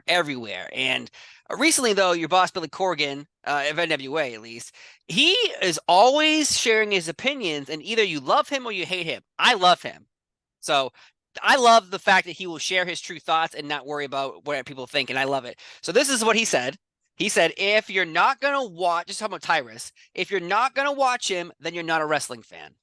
everywhere. And recently, though, your boss, Billy Corgan, of NWA at least, he is always sharing his opinions, and either you love him or you hate him. I love him. So I love the fact that he will share his true thoughts and not worry about what people think, and I love it. So this is what he said. He said, if you're not going to watch, just talking about Tyrus, if you're not going to watch him, then you're not a wrestling fan.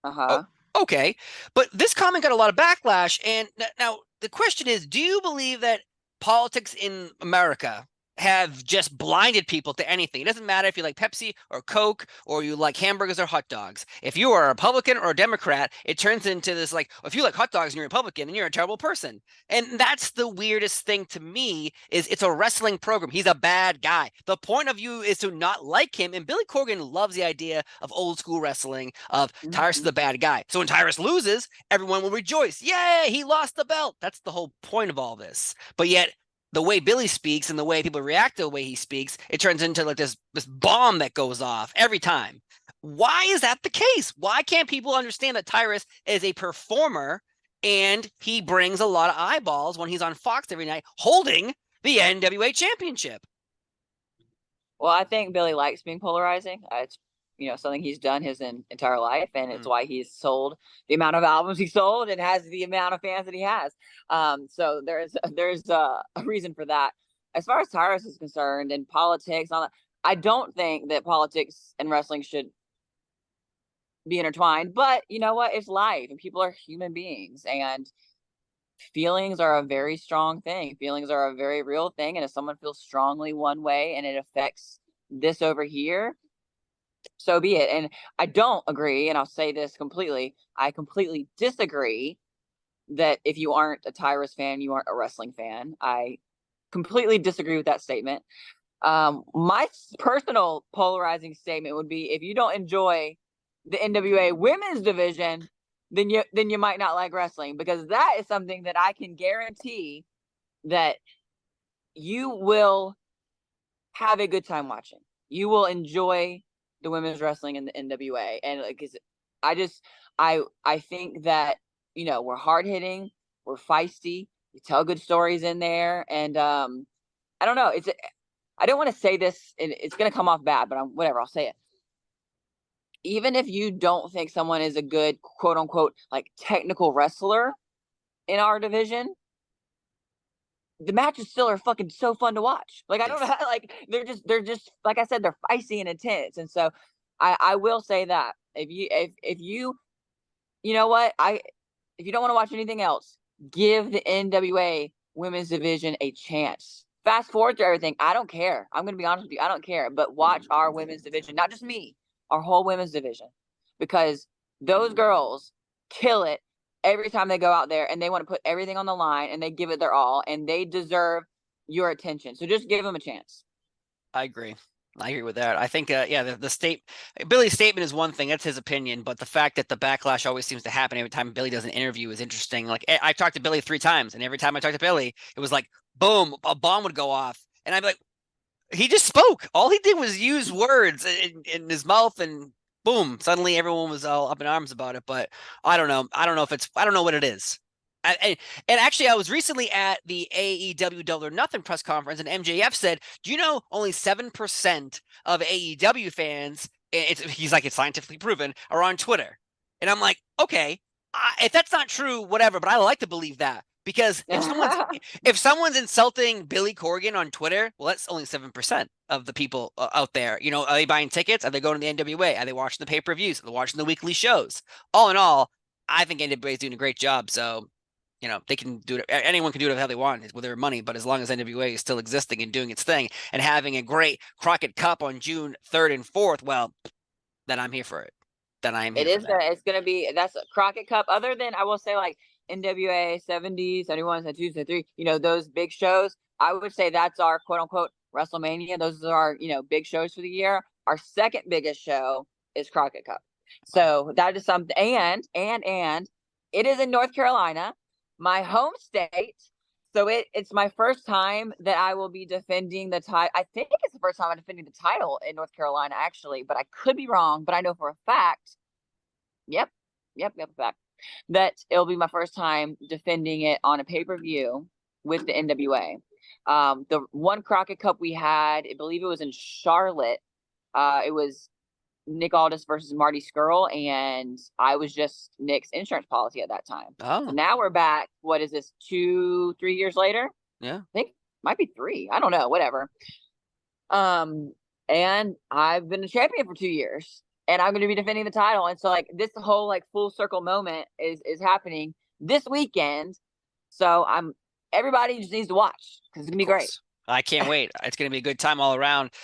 Oh, Uh-huh. okay. But this comment got a lot of backlash. And now the question is, do you believe that politics in America have just blinded people to anything? It doesn't matter if you like Pepsi or Coke or you like hamburgers or hot dogs. If you are a Republican or a Democrat, it turns into this like, if you like hot dogs and you're a Republican, then you're a terrible person. And that's the weirdest thing to me is it's a wrestling program. He's a bad guy. The point of you is to not like him. And Billy Corgan loves the idea of old school wrestling, of Tyrus is Mhm. the bad guy. So when Tyrus loses, everyone will rejoice. Yay, he lost the belt. That's the whole point of all this. But yet the way Billy speaks and the way people react to the way he speaks, it turns into like this bomb that goes off every time. Why is that the case? Why can't people understand that Tyrus is a performer and he brings a lot of eyeballs when he's on Fox every night holding the NWA championship? Well, I think Billy likes being polarizing. It's something he's done his entire life, and it's Hmm. why he's sold the amount of albums he sold and has the amount of fans that he has. So there's a reason for that. As far as Tyrus is concerned and politics and all that, I don't think that politics and wrestling should be intertwined. But you know what? It's life, and people are human beings, and feelings are a very strong thing. Feelings are a very real thing. And if someone feels strongly one way and it affects this over here, so be it. And I don't agree, and I'll say this completely. I completely disagree that if you aren't a Tyrus fan, you aren't a wrestling fan. I completely disagree with that statement. My personal polarizing statement would be if you don't enjoy the NWA women's division, then you might not like wrestling, because that is something that I can guarantee that you will have a good time watching. You will enjoy the women's wrestling in the NWA, and like, I just I think that we're hard hitting, we're feisty, we tell good stories in there, and I don't know. I don't want to say this, and it's gonna come off bad, but whatever. I'll say it. Even if you don't think someone is a good quote unquote like technical wrestler in our division, the matches still are fucking so fun to watch. Like, I don't know Yes. how, like, they're just like I said, they're feisty and intense. And so I will say that if you know what, if you don't want to watch anything else, give the NWA women's division a chance. Fast forward through everything. I don't care. I'm gonna be honest with you. I don't care. But watch our women's division, not just me, our whole women's division, because those girls kill it every time they go out there, and they want to put everything on the line, and they give it their all, and they deserve your attention. So just give them a chance. I agree. I agree with that. I think, yeah, the state Billy's statement is one thing. That's his opinion, but the fact that the backlash always seems to happen every time Billy does an interview is interesting. Like I talked to Billy 3 times, and every time I talked to Billy, it was like boom, a bomb would go off, and I'd be like, he just spoke. All he did was use words in his mouth, and boom, suddenly everyone was all up in arms about it. But I don't know. I don't know if it's. I don't know what it is. And actually, I was recently at the AEW Double or Nothing press conference, and MJF said, "Do you know only 7% of AEW fans? He's like it's scientifically proven are on Twitter." And I'm like, okay, if that's not true, whatever. But I like to believe that because if someone's insulting Billy Corgan on Twitter, well, that's only 7% of the people out there. You know, are they buying tickets? Are they going to the NWA? Are they watching the pay-per-views? Are they watching the weekly shows? All in all, I think NWA is doing a great job. So they can do it. Anyone can do it how they want with their money, but as long as NWA is still existing and doing its thing and having a great Crockett Cup on June 3rd and 4th, well, then I'm here for it. Then I am It here for is that. gonna it's gonna be that's a Crockett Cup. Other than, I will say, like NWA 70, 71, 72, 73, those big shows, I would say that's our quote unquote WrestleMania. Those are our, big shows for the year. Our second biggest show is Crockett Cup. So that is something, and it is in North Carolina, my home state. So it's my first time that I will be defending the title. I think it's the first time I'm defending the title in North Carolina, actually, but I could be wrong. But I know for a fact, yep, yep, fact, that it'll be my first time defending it on a pay per view with the NWA. The one Crockett Cup we had, I believe it was in Charlotte. It was Nick Aldis versus Marty Skrull, and I was just Nick's insurance policy at that time. So Oh, now we're back. What is this? 3 years later? yeah. I think might be 3. I don't know. Whatever. And I've been a champion for 2 years, and I'm going to be defending the title. And so, like, this whole like full circle moment is happening this weekend. So everybody just needs to watch because it's gonna be great. I can't wait. It's going to be a good time all around.